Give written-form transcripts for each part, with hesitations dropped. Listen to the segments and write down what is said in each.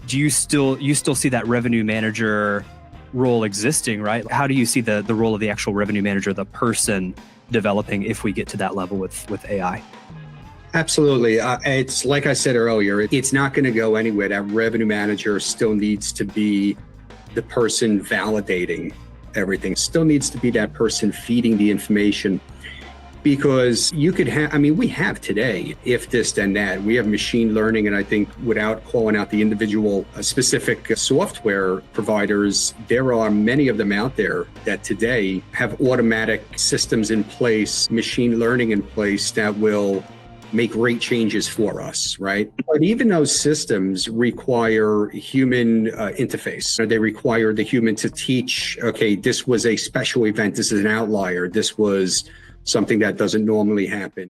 do you still see that revenue manager role existing, right? How do you see the role of the actual revenue manager, the person developing if we get to that level with AI? Absolutely. It's like I said earlier, it's not going to go anywhere. That revenue manager still needs to be the person validating everything, still needs to be that person feeding the information. Because you could have, we have today, if this, then that. We have machine learning, and I think without calling out the individual specific software providers, there are many of them out there that today have automatic systems in place, machine learning in place that will make great changes for us, right? But even those systems require human interface. They require the human to teach, okay, this was a special event, this is an outlier, this was something that doesn't normally happen.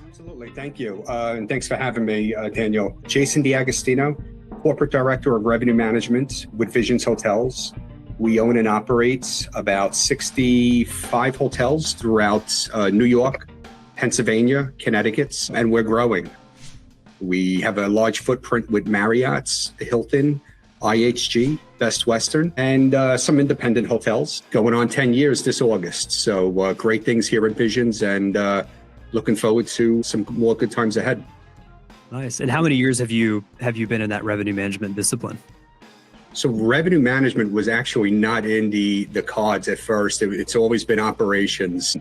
Absolutely, thank you. And thanks for having me, Daniel. Jason D'Agostino, Corporate Director of Revenue Management with Visions Hotels. We own and operate about 65 hotels throughout New York, Pennsylvania, Connecticut, and we're growing. We have a large footprint with Marriott, Hilton, IHG, Best Western, and some independent hotels going on 10 years this August. So great things here at Visions, and looking forward to some more good times ahead. Nice. And how many years have you been in that revenue management discipline? So revenue management was actually not in the cards at first. It's always been operations.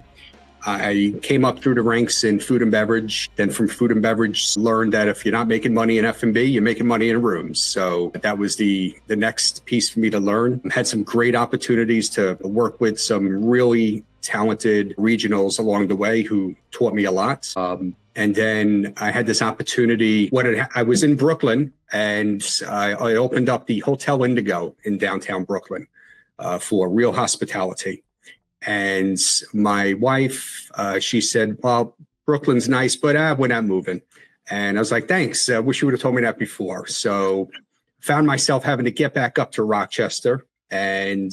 I came up through the ranks in food and beverage. Then from food and beverage, learned that if you're not making money in F&B, you're making money in rooms. So that was the next piece for me to learn. Had some great opportunities to work with some really talented regionals along the way who taught me a lot. And then I had this opportunity I was in Brooklyn, and I opened up the Hotel Indigo in downtown Brooklyn for real hospitality. And my wife, she said, well, Brooklyn's nice, but we're not moving. And I was like, thanks. I wish you would have told me that before. So found myself having to get back up to Rochester, and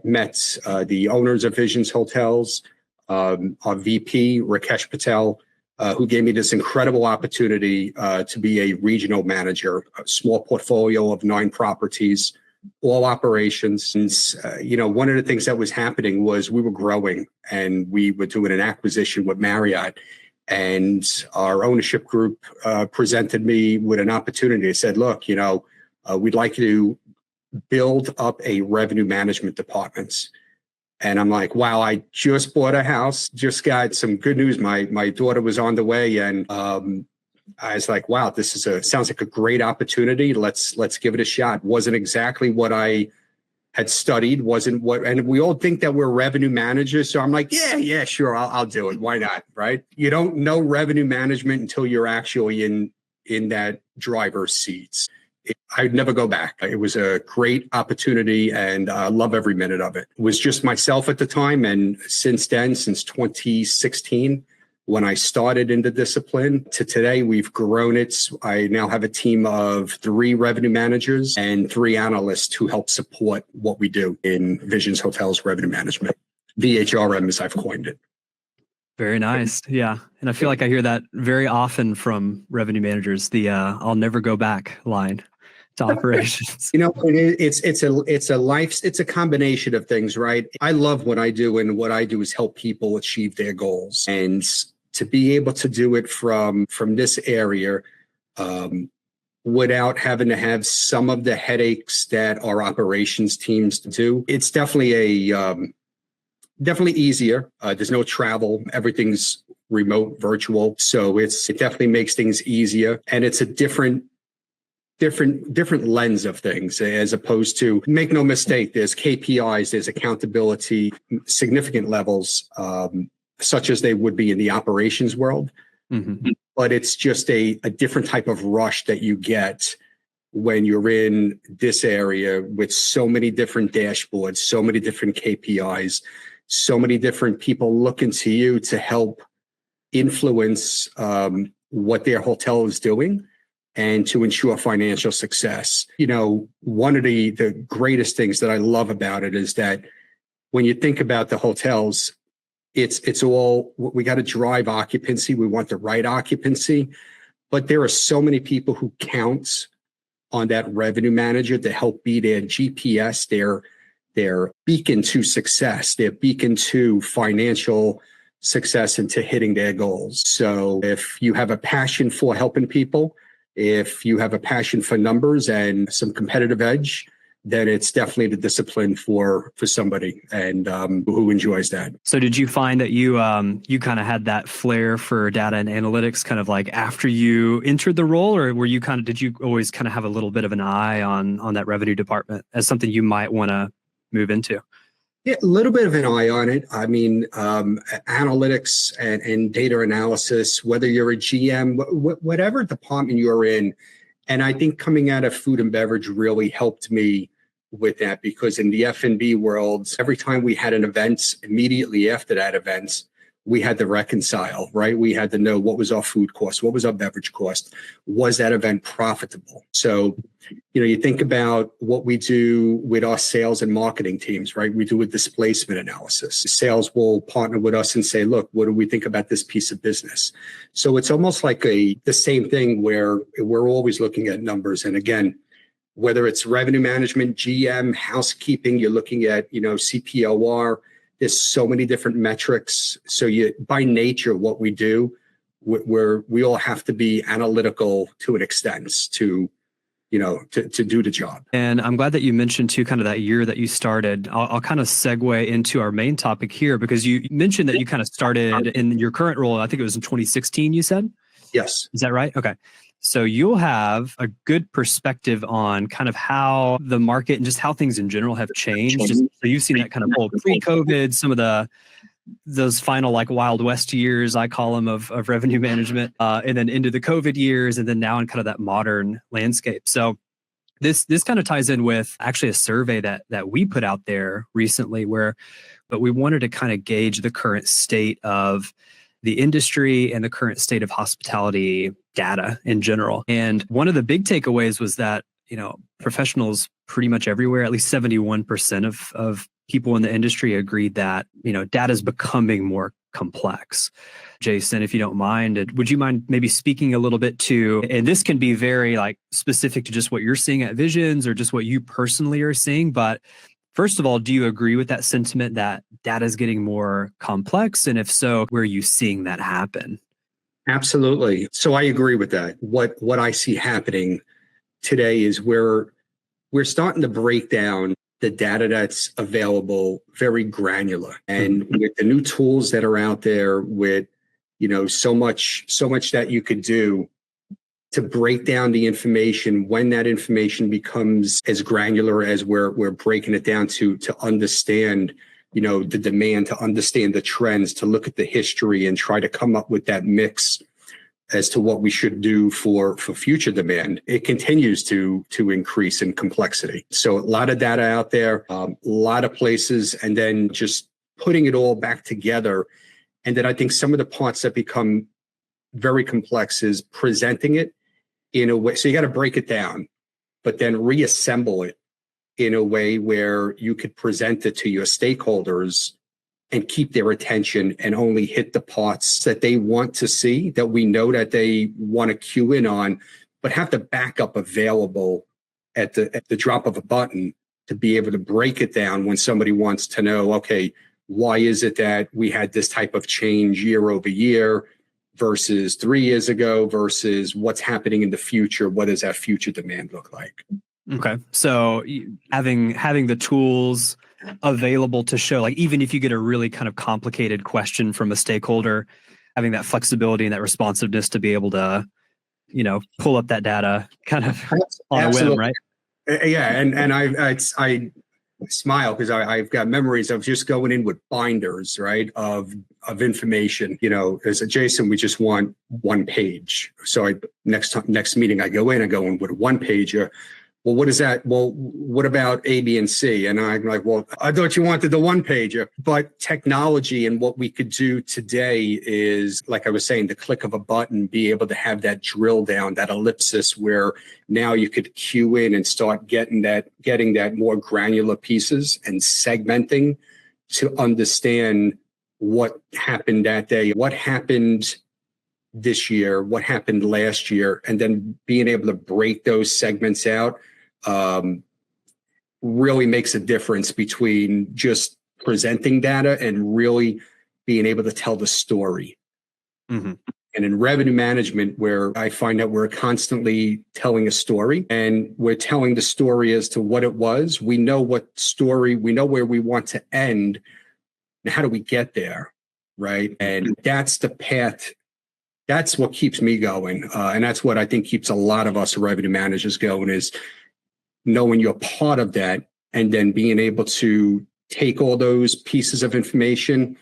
met the owners of Visions Hotels, our VP, Rakesh Patel, who gave me this incredible opportunity to be a regional manager, a small portfolio of 9 properties, all operations. And, one of the things that was happening was we were growing, and we were doing an acquisition with Marriott. And our ownership group presented me with an opportunity. They said, look, we'd like you to build up a revenue management department. And I'm like, wow, I just bought a house, just got some good news. My daughter was on the way, and I was like, wow, sounds like a great opportunity. Let's give it a shot. Wasn't exactly what I had studied, and we all think that we're revenue managers. So I'm like, yeah, sure, I'll do it. Why not, right? You don't know revenue management until you're actually in that driver's seat. I'd never go back. It was a great opportunity, and I love every minute of it. It was just myself at the time. And since then, since 2016, when I started in the discipline, to today, we've grown it. I now have a team of 3 revenue managers and 3 analysts who help support what we do in Visions Hotels Revenue Management, VHRM as I've coined it. Very nice. Yeah. And I feel like I hear that very often from revenue managers, the I'll never go back line to operations. It's a combination of things, right? I love what I do, and what I do is help people achieve their goals. And to be able to do it from this area without having to have some of the headaches that our operations teams do, it's definitely definitely easier. There's no travel. Everything's remote, virtual. So it definitely makes things easier. And it's a different lens of things, as opposed to, make no mistake, there's KPIs, there's accountability, significant levels, such as they would be in the operations world. Mm-hmm. But it's just a different type of rush that you get when you're in this area with so many different dashboards, so many different KPIs, so many different people looking to you to help influence what their hotel is doing and to ensure financial success. One of the greatest things that I love about it is that when you think about the hotels, it's all, we got to drive occupancy. We want the right occupancy, But there are so many people who count on that revenue manager to help be their GPS, their beacon to success, their beacon to financial success and to hitting their goals. So if you have a passion for helping people, if you have a passion for numbers and some competitive edge, then it's definitely the discipline for somebody and who enjoys that. So did you find that you kind of had that flair for data and analytics kind of like after you entered the role, or did you always kind of have a little bit of an eye on that revenue department as something you might want to move into? Yeah, a little bit of an eye on it. I mean, analytics and data analysis, whether you're a GM, whatever department you're in. And I think coming out of food and beverage really helped me with that, because in the F&B world, every time we had an event, immediately after that event, we had to reconcile, right? We had to know what was our food cost, what was our beverage cost, was that event profitable? So, you think about what we do with our sales and marketing teams, right? We do a displacement analysis. Sales will partner with us and say, look, what do we think about this piece of business? So it's almost like the same thing where we're always looking at numbers. And again, whether it's revenue management, GM, housekeeping, you're looking at, CPOR, there's so many different metrics. So by nature, what we do, we all have to be analytical to an extent to do the job. And I'm glad that you mentioned too, kind of that year that you started. I'll kind of segue into our main topic here, because you mentioned that you kind of started in your current role. I think it was in 2016, you said? Yes. Is that right? Okay. So you'll have a good perspective on kind of how the market and just how things in general have changed. So you've seen that kind of whole pre-COVID, some of those final like Wild West years, I call them, of revenue management, and then into the COVID years, and then now in kind of that modern landscape. So this kind of ties in with actually a survey that we put out there recently, but we wanted to kind of gauge the current state of the industry and the current state of hospitality data in general. And one of the big takeaways was that, professionals pretty much everywhere, at least 71% of people in the industry agreed that, data is becoming more complex. Jason, if you don't mind, would you mind maybe speaking a little bit to, and this can be very like specific to just what you're seeing at Visions or just what you personally are seeing, but first of all, do you agree with that sentiment that data is getting more complex? And if so, where are you seeing that happen? Absolutely. So I agree with that. What I see happening today is we're starting to break down the data that's available very granular. And with the new tools that are out there, with so much that you could do to break down the information, when that information becomes as granular as we're breaking it down to understand, the demand, to understand the trends, to look at the history and try to come up with that mix as to what we should do for future demand. It continues to increase in complexity. So a lot of data out there, a lot of places, and then just putting it all back together. And then I think some of the parts that become very complex is presenting it in a way. So you got to break it down, but then reassemble it in a way where you could present it to your stakeholders and keep their attention and only hit the parts that they want to see, that we know that they want to cue in on, but have the backup available at the drop of a button to be able to break it down when somebody wants to know, okay, why is it that we had this type of change year over year versus 3 years ago versus what's happening in the future? What does that future demand look like? Okay. So having the tools available to show, like, even if you get a really kind of complicated question from a stakeholder, having that flexibility and that responsiveness to be able to, pull up that data kind of on a whim, right? Yeah. And I smile because I've got memories of just going in with binders, right, of information. As a Jason, we just want one page. So next meeting I go in with a one pager. Well, what is that? Well, what about A, B, and C? And I'm like, well, I thought you wanted the one pager. But technology and what we could do today is, like I was saying, the click of a button, be able to have that drill down, that ellipsis, where now you could cue in and start getting that more granular pieces and segmenting to understand what happened that day, what happened this year, what happened last year, and then being able to break those segments out really makes a difference between just presenting data and really being able to tell the story. Mm-hmm. And in revenue management, where I find that we're constantly telling a story and we're telling the story as to what it was, we know what story, we know where we want to end. And how do we get there? Right. And that's the path. That's what keeps me going. And that's what I think keeps a lot of us revenue managers going, is knowing you're part of that and then being able to take all those pieces of information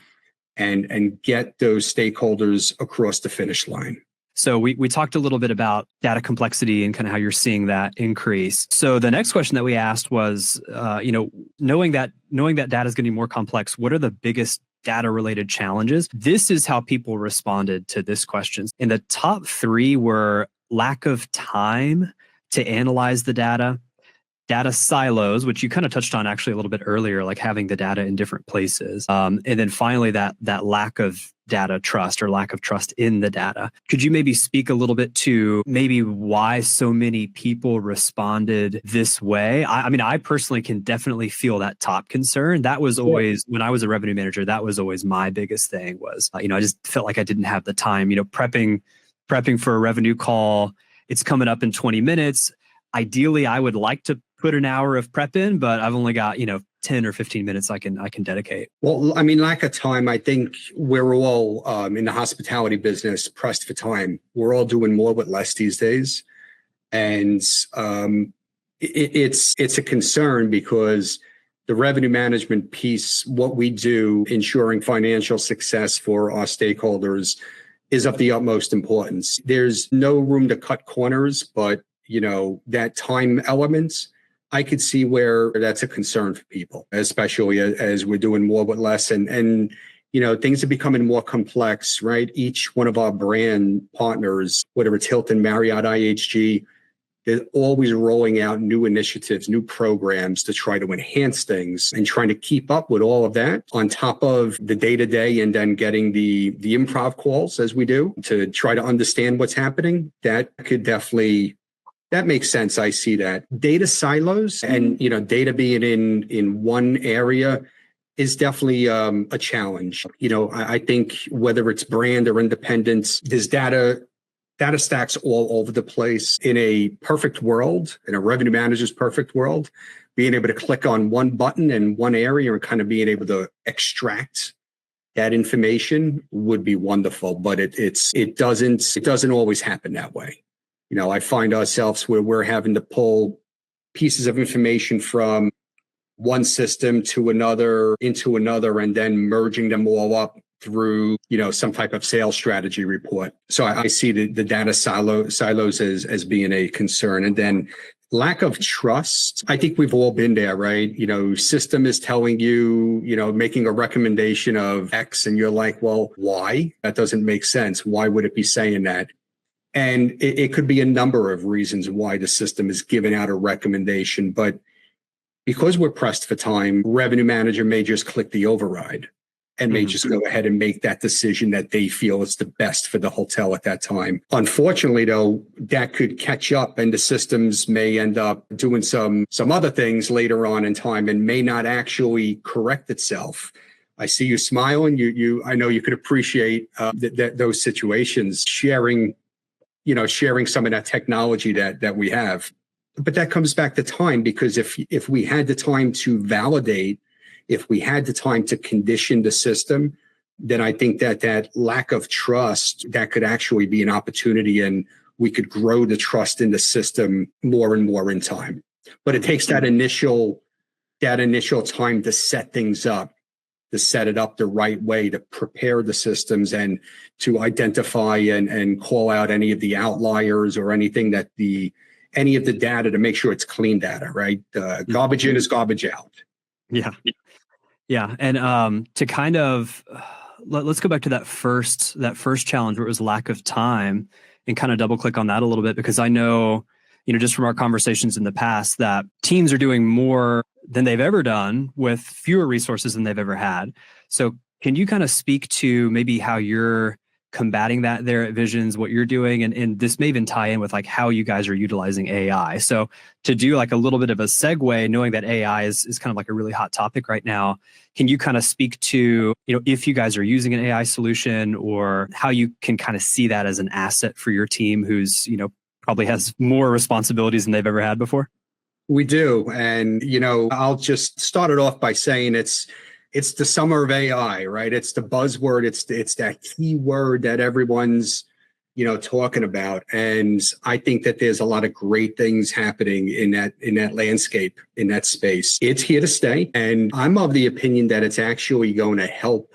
and get those stakeholders across the finish line. So we talked a little bit about data complexity and kind of how you're seeing that increase. So the next question that we asked was, knowing that data is going to be more complex, what are the biggest data related challenges? This is how people responded to this question. And the top 3 were lack of time to analyze the data silos, which you kind of touched on actually a little bit earlier, like having the data in different places. And then finally, that lack of data trust or lack of trust in the data. Could you maybe speak a little bit to maybe why so many people responded this way? I mean, I personally can definitely feel that top concern. That was always, when I was a revenue manager, that was always my biggest thing was, I just felt like I didn't have the time, prepping for a revenue call. It's coming up in 20 minutes. Ideally, I would like to put an hour of prep in, but I've only got, 10 or 15 minutes I can dedicate. Well, I mean, lack of time, I think we're all in the hospitality business pressed for time. We're all doing more with less these days. And it's a concern because the revenue management piece, what we do, ensuring financial success for our stakeholders, is of the utmost importance. There's no room to cut corners, but that time element, I could see where that's a concern for people, especially as we're doing more with less and things are becoming more complex, right? Each one of our brand partners, whether it's Hilton, Marriott, IHG, they're always rolling out new initiatives, new programs to try to enhance things and trying to keep up with all of that on top of the day-to-day and then getting the improv calls as we do to try to understand what's happening. That could definitely... That makes sense. I see that. Data silos and, data being in one area is definitely a challenge. I think whether it's brand or independence, there's data stacks all over the place. In a perfect world, in a revenue manager's perfect world, being able to click on one button in one area and kind of being able to extract that information would be wonderful. But it doesn't always happen that way. I find ourselves where we're having to pull pieces of information from one system to another, into another, and then merging them all up through, some type of sales strategy report. So I see the data silos as being a concern. And then lack of trust. I think we've all been there, right? System is telling you, making a recommendation of X, and you're like, well, why? That doesn't make sense. Why would it be saying that? And it could be a number of reasons why the system is giving out a recommendation. But because we're pressed for time, revenue manager may just click the override and may just go ahead and make that decision that they feel is the best for the hotel at that time. Unfortunately, though, that could catch up and the systems may end up doing some other things later on in time and may not actually correct itself. I see you smiling. I know you could appreciate those situations, sharing some of that technology that we have. But that comes back to time, because if we had the time to validate, if we had the time to condition the system, then I think that lack of trust, that could actually be an opportunity, and we could grow the trust in the system more and more in time. But it takes that initial time to set things up, to set it up the right way, to prepare the systems and to identify and call out any of the outliers or anything that any of the data, to make sure it's clean data, right? Garbage in is garbage out. Yeah. Yeah. And to kind of, let's go back to that first challenge where it was lack of time, and kind of double click on that a little bit, because I know, just from our conversations in the past, that teams are doing more than they've ever done with fewer resources than they've ever had. So can you kind of speak to maybe how you're combating that there at Visions, what you're doing, and this may even tie in with like how you guys are utilizing AI. So to do like a little bit of a segue, knowing that AI is kind of like a really hot topic right now, can you kind of speak to, if you guys are using an AI solution or how you can kind of see that as an asset for your team who's, probably has more responsibilities than they've ever had before? We do. And, I'll just start it off by saying it's the summer of AI, right? It's the buzzword. It's that key word that everyone's, talking about. And I think that there's a lot of great things happening in that landscape, in that space. It's here to stay. And I'm of the opinion that it's actually going to help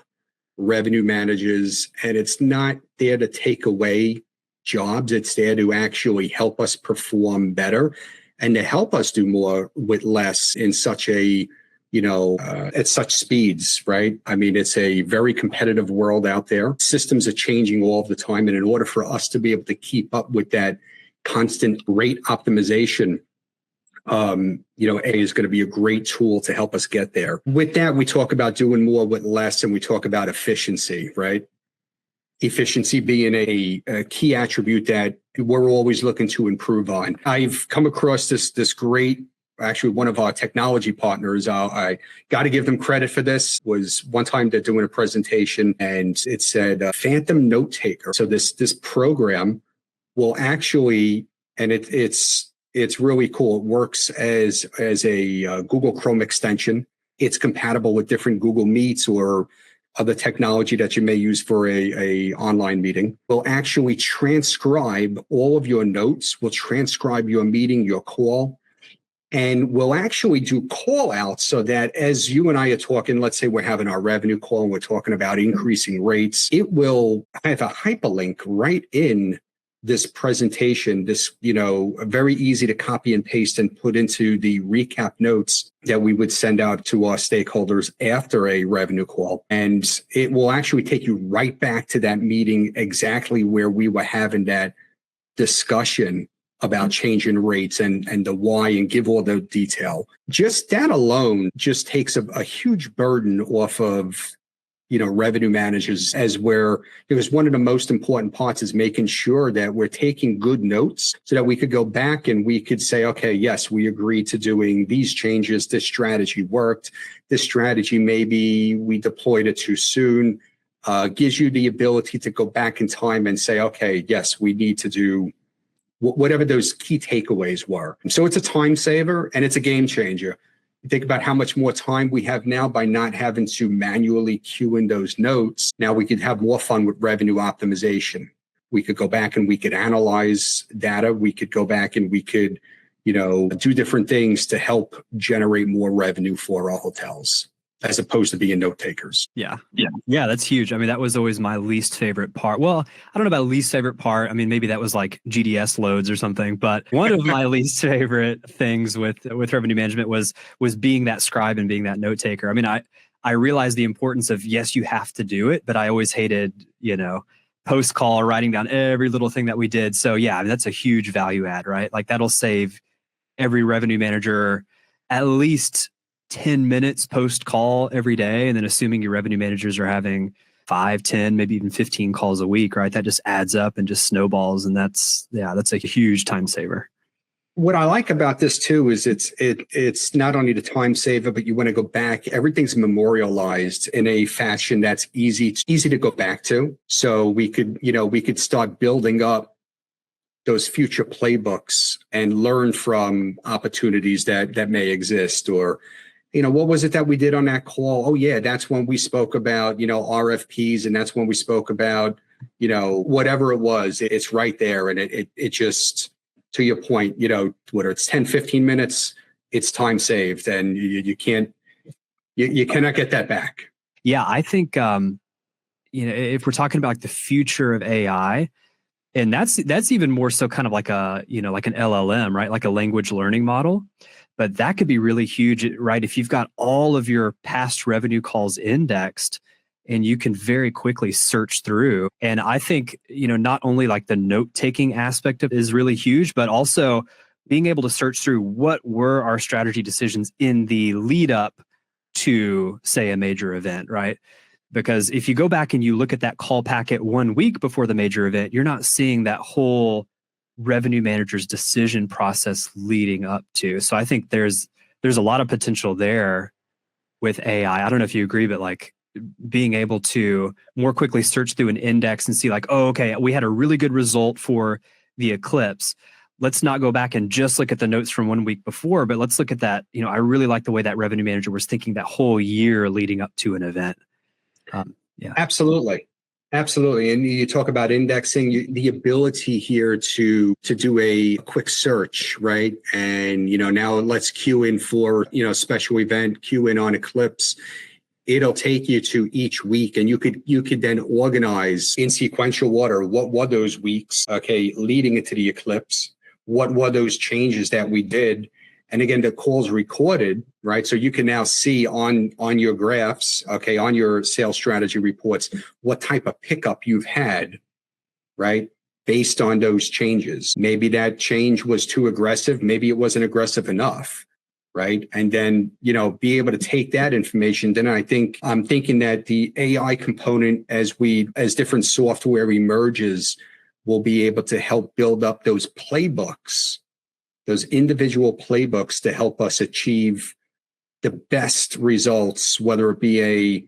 revenue managers, and it's not there to take away jobs. It's there to actually help us perform better and to help us do more with less in such a, at such speeds, right? I mean, it's a very competitive world out there. Systems are changing all the time. And in order for us to be able to keep up with that constant rate optimization, AI is going to be a great tool to help us get there. With that, we talk about doing more with less, and we talk about efficiency, right? Efficiency being a key attribute that we're always looking to improve on. I've come across this great, actually one of our technology partners, I got to give them credit for this, was one time they're doing a presentation and it said Phantom Note Taker. So this program will actually, and it's really cool. It works as a Google Chrome extension. It's compatible with different Google Meets or other technology that you may use for a online meeting. Will actually transcribe all of your notes, will transcribe your meeting, your call, and we'll actually do call outs so that as you and I are talking, let's say we're having our revenue call and we're talking about increasing rates, it will have a hyperlink right in this presentation, this, very easy to copy and paste and put into the recap notes that we would send out to our stakeholders after a revenue call. And it will actually take you right back to that meeting exactly where we were having that discussion about changing rates and the why, and give all the detail. Just that alone just takes a huge burden off of revenue managers, because one of the most important parts is making sure that we're taking good notes so that we could go back and we could say, okay, yes, we agreed to doing these changes. This strategy worked. This strategy, maybe we deployed it too soon. Gives you the ability to go back in time and say, okay, yes, we need to do whatever those key takeaways were. So it's a time saver and it's a game changer. Think about how much more time we have now by not having to manually queue in those notes. Now we could have more fun with revenue optimization. We could go back and we could analyze data. We could go back and we could, do different things to help generate more revenue for our hotels, as opposed to being note takers. Yeah. That's huge. I mean, that was always my least favorite part. Well, I don't know about least favorite part. I mean, maybe that was like GDS loads or something. But one of my least favorite things with revenue management was being that scribe and being that note taker. I mean, I realized the importance of, yes, you have to do it, but I always hated, post call writing down every little thing that we did. So yeah, I mean, that's a huge value add, right? Like that'll save every revenue manager at least 10 minutes post call every day. And then assuming your revenue managers are having 5, 10, maybe even 15 calls a week, right? That just adds up and just snowballs. And that's a huge time saver. What I like about this too is it's not only the time saver, but you want to go back. Everything's memorialized in a fashion that's easy to go back to. So we could start building up those future playbooks and learn from opportunities that may exist. Or, what was it that we did on that call? Oh yeah, that's when we spoke about, RFPs, and that's when we spoke about, whatever it was. It's right there. And it just, to your point, whether it's 10, 15 minutes, it's time saved, and you cannot get that back. Yeah, I think, if we're talking about the future of AI, and that's even more so kind of like like an LLM, right? Like a language learning model. But that could be really huge, right? If you've got all of your past revenue calls indexed and you can very quickly search through. And I think, not only like the note-taking aspect of it is really huge, but also being able to search through what were our strategy decisions in the lead up to, say, a major event, right? Because if you go back and you look at that call packet 1 week before the major event, you're not seeing that whole revenue manager's decision process leading up to. So I think there's a lot of potential there with AI. I don't know if you agree, but like being able to more quickly search through an index and see like, oh, okay, we had a really good result for the eclipse. Let's not go back and just look at the notes from 1 week before, but let's look at that. I really like the way that revenue manager was thinking that whole year leading up to an event. Yeah, absolutely. Absolutely. And you talk about indexing, the ability here to do a quick search, right? And, now let's queue in for, special event, queue in on eclipse. It'll take you to each week, and you could then organize in sequential order what were those weeks, okay, leading into the eclipse, what were those changes that we did. And again, the call's recorded, right? So you can now see on your graphs, okay, on your sales strategy reports, what type of pickup you've had, right? Based on those changes. Maybe that change was too aggressive. Maybe it wasn't aggressive enough, right? And then, be able to take that information. Then I'm thinking that the AI component as different software emerges, will be able to help build up those playbooks, those individual playbooks to help us achieve the best results, whether it be a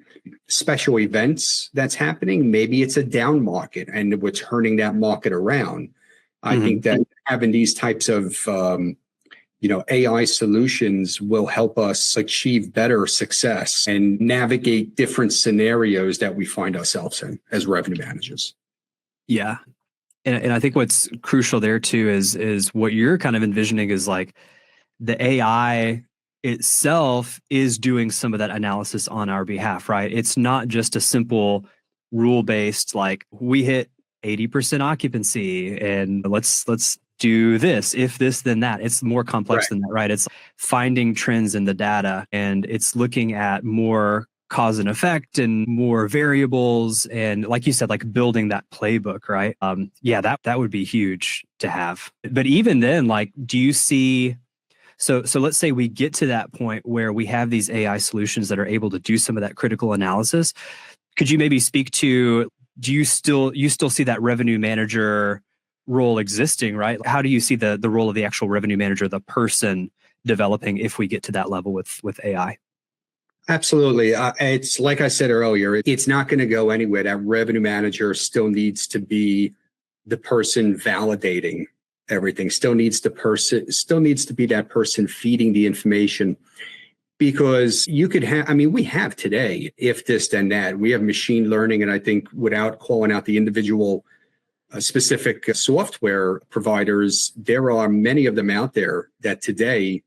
special events that's happening, maybe it's a down market and we're turning that market around. I think that having these types of, AI solutions will help us achieve better success and navigate different scenarios that we find ourselves in as revenue managers. Yeah. And I think what's crucial there too is what you're kind of envisioning is like the AI itself is doing some of that analysis on our behalf, right? It's not just a simple rule-based, like we hit 80% occupancy and let's do this, if this, then that. It's more complex than that, right? It's finding trends in the data, and it's looking at more cause and effect and more variables. And like you said, like building that playbook, right? That would be huge to have. But even then, like, do you see, so let's say we get to that point where we have these AI solutions that are able to do some of that critical analysis. Could you maybe speak to, do you still see that revenue manager role existing, right? How do you see the role of the actual revenue manager, the person developing if we get to that level with AI? Absolutely. It's like I said earlier, it's not going to go anywhere. That revenue manager still needs to be the person validating everything, still needs to be that person feeding the information. Because you could have, we have today, if this, then that. We have machine learning, and I think without calling out the individual specific software providers, there are many of them out there that today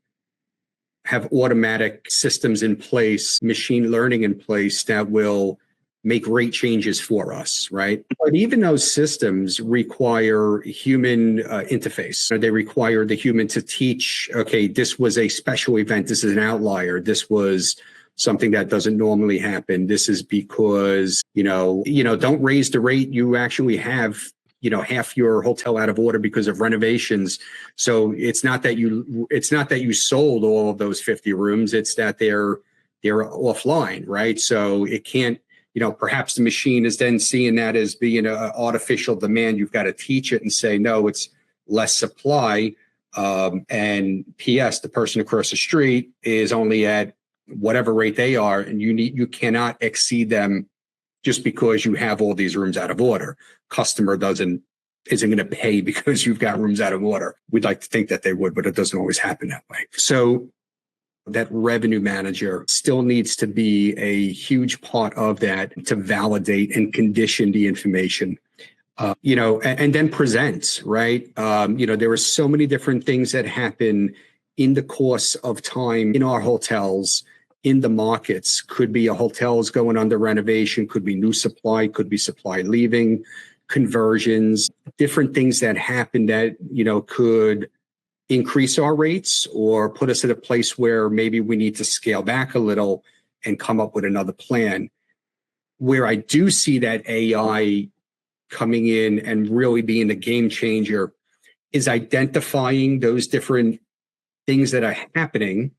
have automatic systems in place, machine learning in place that will make great changes for us, right? But even those systems require human interface. They require the human to teach, okay, this was a special event. This is an outlier. This was something that doesn't normally happen. This is because, don't raise the rate. You actually have, half your hotel out of order because of renovations. So it's not that you sold all of those 50 rooms. It's that they're offline, right? So it can't, perhaps the machine is then seeing that as being an artificial demand. You've got to teach it and say, no, it's less supply. And P.S., the person across the street is only at whatever rate they are, and you cannot exceed them just because you have all these rooms out of order. Customer isn't going to pay because you've got rooms out of order. We'd like to think that they would, but it doesn't always happen that way. So that revenue manager still needs to be a huge part of that to validate and condition the information, and then present, right? There are so many different things that happen in the course of time in our hotels, in the markets. Could be a hotel's going under renovation, could be new supply, could be supply leaving, conversions, different things that happen that, could increase our rates or put us at a place where maybe we need to scale back a little and come up with another plan. Where I do see that AI coming in and really being the game changer is identifying those different things that are happening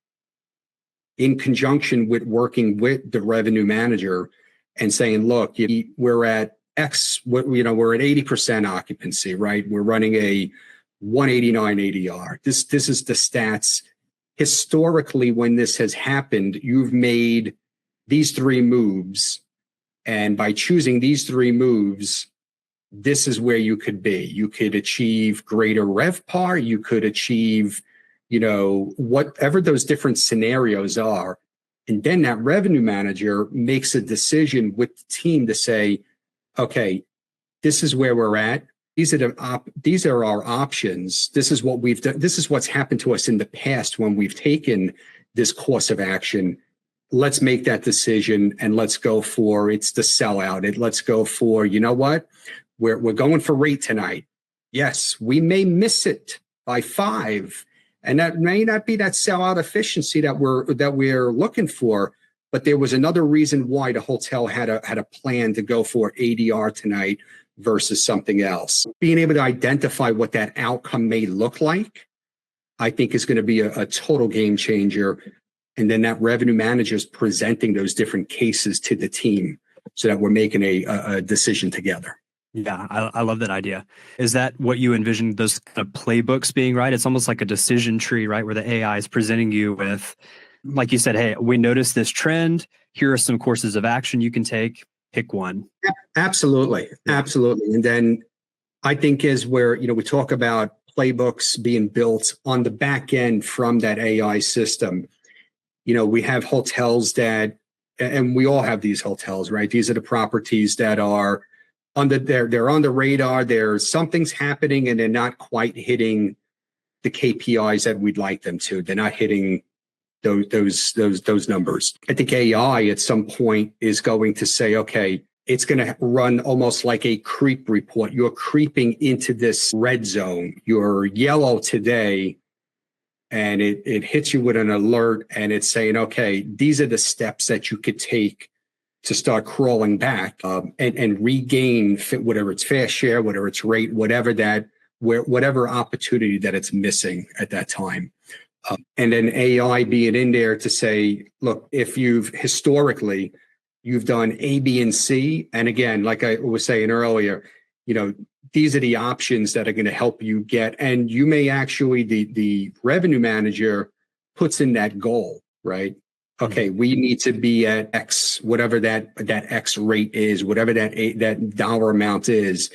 in conjunction with working with the revenue manager and saying, look, we're at X, we're at 80% occupancy, right? We're running a 189 ADR. This is the stats. Historically, when this has happened, you've made these three moves. And by choosing these three moves, this is where you could be. You could achieve greater RevPAR. You could achieve, whatever those different scenarios are. And then that revenue manager makes a decision with the team to say, okay, this is where we're at. These are our options. This is what we've done. This is what's happened to us in the past when we've taken this course of action. Let's make that decision and let's go for it's the sellout. Let's go for, you know what? We're going for rate tonight. Yes, we may miss it by 5. And that may not be that sellout efficiency that we're looking for, but there was another reason why the hotel had a plan to go for ADR tonight versus something else. Being able to identify what that outcome may look like, I think is going to be a total game changer. And then that revenue manager is presenting those different cases to the team so that we're making a decision together. Yeah, I love that idea. Is that what you envision those kind of playbooks being, right? It's almost like a decision tree, right? Where the AI is presenting you with, like you said, hey, we noticed this trend. Here are some courses of action you can take. Pick one. Yeah, absolutely. Absolutely. And then I think is where, we talk about playbooks being built on the back end from that AI system. We have hotels that, and we all have these hotels, right? These are the properties that are they're on the radar. There's something's happening and they're not quite hitting the KPIs that we'd like them to. They're not hitting those numbers. I think AI at some point is going to say, okay, it's going to run almost like a creep report. You're creeping into this red zone. You're yellow today, and it hits you with an alert, and it's saying, okay, these are the steps that you could take to start crawling back and regain whatever it's fair share, whatever it's rate, whatever opportunity that it's missing at that time. And then AI being in there to say, look, if you've done A, B, and C, and again, like I was saying earlier, these are the options that are going to help you get, and you may actually, the revenue manager puts in that goal, right? Okay, we need to be at X, whatever that X rate is, whatever that dollar amount is.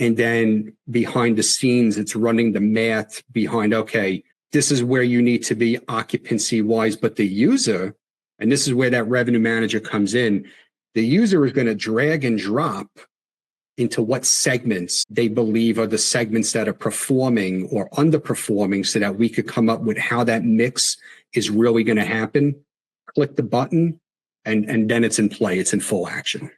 And then behind the scenes, it's running the math behind, okay, this is where you need to be occupancy wise, but the user, and this is where that revenue manager comes in, the user is going to drag and drop into what segments they believe are the segments that are performing or underperforming so that we could come up with how that mix is really going to happen. Click the button and then it's in play. It's in full action.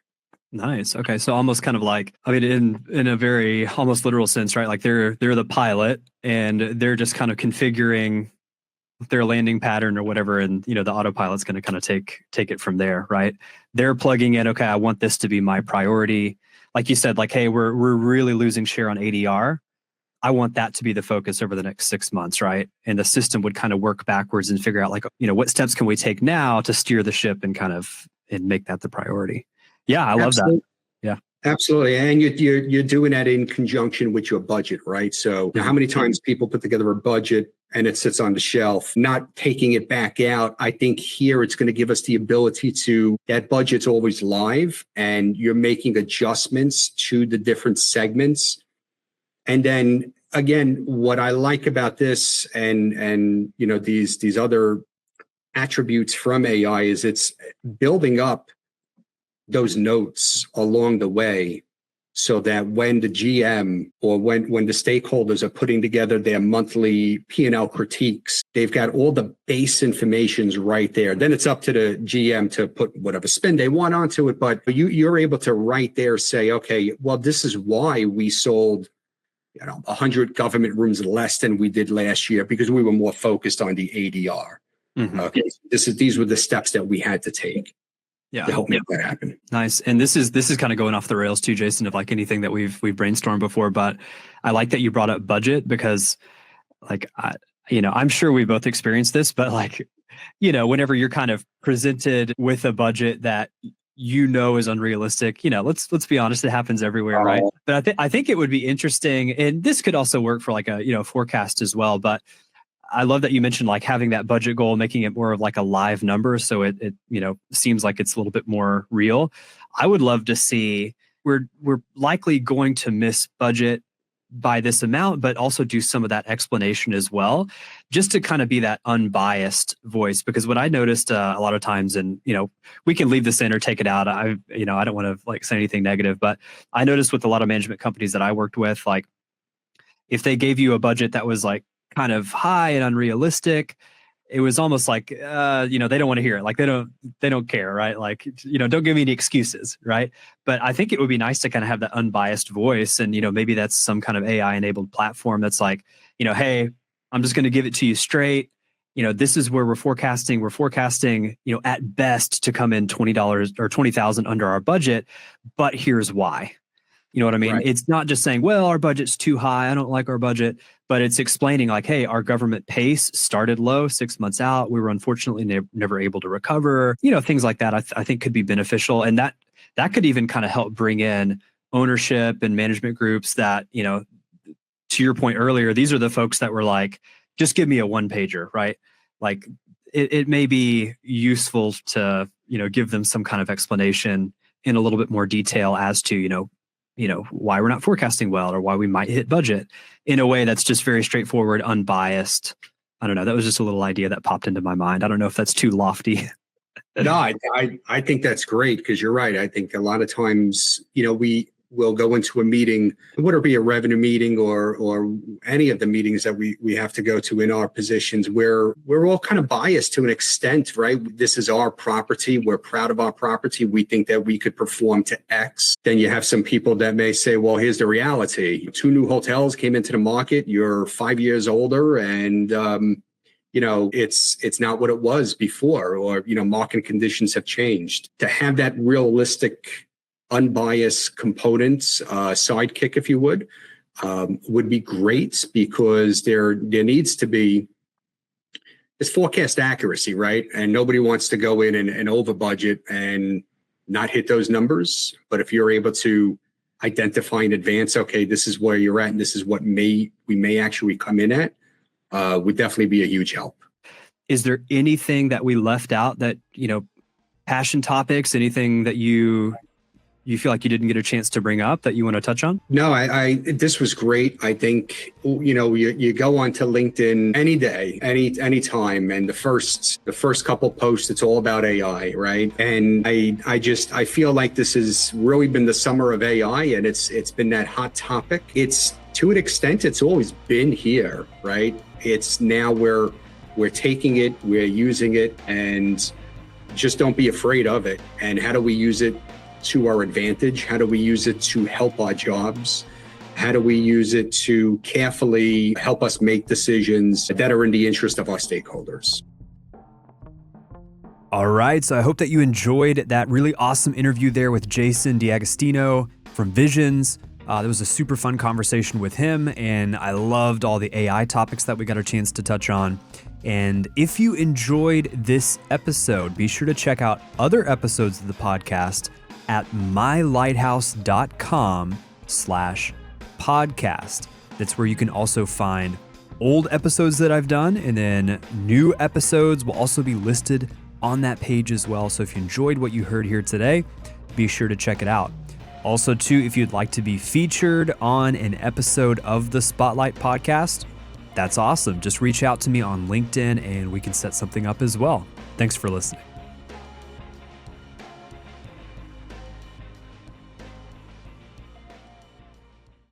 Nice. Okay. So almost kind of like, in a very almost literal sense, right? Like they're the pilot and they're just kind of configuring their landing pattern or whatever. And, the autopilot's going to kind of take it from there, right? They're plugging in, okay, I want this to be my priority. Like you said, like, hey, we're really losing share on ADR. I want that to be the focus over the next 6 months, right? And the system would kind of work backwards and figure out like, what steps can we take now to steer the ship and make that the priority. Yeah, I love that. Yeah, absolutely. And you're doing that in conjunction with your budget, right? So how many times people put together a budget and it sits on the shelf, not taking it back out. I think here it's going to give us the ability that budget's always live and you're making adjustments to the different segments. And then again, what I like about this and these other attributes from AI is it's building up those notes along the way so that when the GM or when the stakeholders are putting together their monthly P&L critiques, they've got all the base informations right there. Then it's up to the GM to put whatever spin they want onto it. But you're able to right there say, okay, well, this is why we sold 100 government rooms less than we did last year because we were more focused on the ADR. Mm-hmm. Okay, these were the steps that we had to take. Yeah, to help make that happen. Nice. And this is kind of going off the rails too, Jason, of like anything that we've brainstormed before. But I like that you brought up budget because, like, I'm sure we both experienced this, but like, whenever you're kind of presented with a budget that is unrealistic. Let's be honest, it happens everywhere, right? But I think it would be interesting, and this could also work for like a forecast as well. But I love that you mentioned like having that budget goal, making it more of like a live number, so it seems like it's a little bit more real. I would love to see we're likely going to miss budget by this amount, but also do some of that explanation as well, just to kind of be that unbiased voice. Because what I noticed a lot of times, and we can leave this in or take it out. I don't want to like say anything negative, but I noticed with a lot of management companies that I worked with, like if they gave you a budget that was like kind of high and unrealistic, it was almost like they don't want to hear it. Like they don't care, right? Like don't give me any excuses, right? But I think it would be nice to kind of have that unbiased voice, and maybe that's some kind of AI enabled platform that's like, hey, I'm just going to give it to you straight. This is where we're forecasting. We're forecasting, at best to come in $20 or 20,000 under our budget, but here's why. You know what I mean? Right. It's not just saying, well, our budget's too high, I don't like our budget, but it's explaining like, hey, our government pace started low 6 months out. We were unfortunately never able to recover. Things like that I think could be beneficial. And that could even kind of help bring in ownership and management groups that, to your point earlier, these are the folks that were like, just give me a one pager, right? Like it may be useful to, give them some kind of explanation in a little bit more detail as to, why we're not forecasting well or why we might hit budget in a way that's just very straightforward, unbiased. I don't know. That was just a little idea that popped into my mind. I don't know if that's too lofty. No, I think that's great, because you're right. I think a lot of times, we will go into a meeting, whether it be a revenue meeting or any of the meetings that we have to go to in our positions, where we're all kind of biased to an extent, right? This is our property. We're proud of our property. We think that we could perform to X. Then you have some people that may say, well, here's the reality. 2 new hotels came into the market. You're 5 years older, and it's not what it was before, or, market conditions have changed. To have that realistic, unbiased components, sidekick, if you would be great, because there needs to be this forecast accuracy, right? And nobody wants to go in and over budget and not hit those numbers. But if you're able to identify in advance, okay, this is where you're at, and this is what we may actually come in at, would definitely be a huge help. Is there anything that we left out that, passion topics, anything that you feel like you didn't get a chance to bring up that you want to touch on? No, this was great. I think, you go onto LinkedIn any day, any time, and the first couple posts, it's all about AI, right? And I feel like this has really been the summer of AI, and it's been that hot topic. It's, to an extent, it's always been here, right? It's now we're taking it, we're using it, and just don't be afraid of it. And how do we use it to our advantage? How do we use it to help our jobs? How do we use it to carefully help us make decisions that are in the interest of our stakeholders? All right. So I hope that you enjoyed that really awesome interview there with Jason D'Agostino from Visions. That was a super fun conversation with him, and I loved all the AI topics that we got a chance to touch on. And if you enjoyed this episode, be sure to check out other episodes of the podcast at mylighthouse.com/podcast. That's where you can also find old episodes that I've done, and then new episodes will also be listed on that page as well. So if you enjoyed what you heard here today, be sure to check it out. Also, too, if you'd like to be featured on an episode of the Spotlight podcast, that's awesome. Just reach out to me on LinkedIn and we can set something up as well. Thanks for listening.